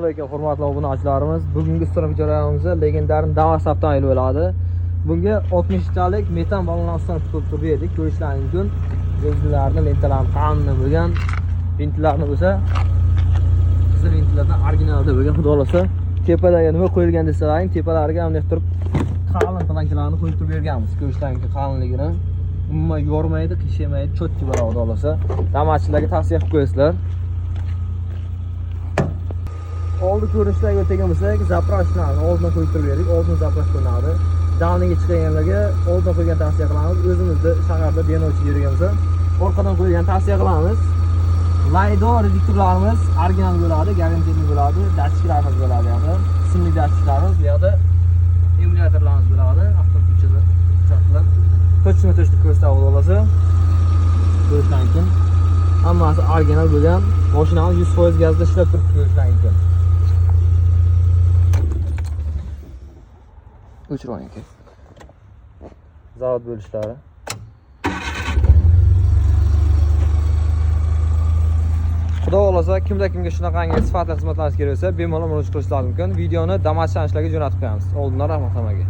Assalomu alaykum hurmatli obunachilarimiz. Bugungi ustalik jarayonimizda legendar Davas avtomobili bo'ladi. Bunga 60 talik metan ballondan ustanib turib berdik. Ko'rishlaringiz mumkin. Rezinalarni, lentalarni qanday bo'lgan, vintlarni bo'lsa qizil vintlardan originalda bo'lgan, xudo xolasa. Tepadagi nima qo'yilgan desalar, tepalariga ham turib qalin plankalarni qo'yib turib berganmiz. Ko'rishlaringiz qalinligini umuman yormaydi, qiyshaymaydi, cho'tki bo'ladi, xudo xolasa. Damachilarga tavsiya qilib qo'yasizlar. Oldi ko'rinishlarga o'tgan bo'lsak, zapravkani oldin qo'yib turib berdik. Oldin zapravka qilinadi. Davniga chiqganlarga oldin qo'ygan tavsiya qilamiz. O'zimizda shaharda benochi yurganimizda orqadan qo'ygan tavsiya qilamiz. Laydo reduktorlarimiz original bo'ladi, garantiyali bo'ladi. Datchiklarimiz bo'ladi, yo'qda simli datchiklarimiz, bu yoqda emulyatorlarimiz bo'ladi. Avtobuschilar uchoqlar to'chma-to'chlik ko'rsatadi bo'lsa. Ko'rishdan keyin hammasi original bo'lgan. Mashinamiz 100% gazda ishlab turibdi, ko'rishdan keyin. O'chirang aka. Zavod bo'lishlari. Xudo xolasa kimda-kimga shunaqangi sifatli xizmatlar kerak bo'lsa, bemalol murojaat qilishlari mumkin. Videoni damashanishlariga jo'natib qo'yamiz. Oldindan rahmat hammaga.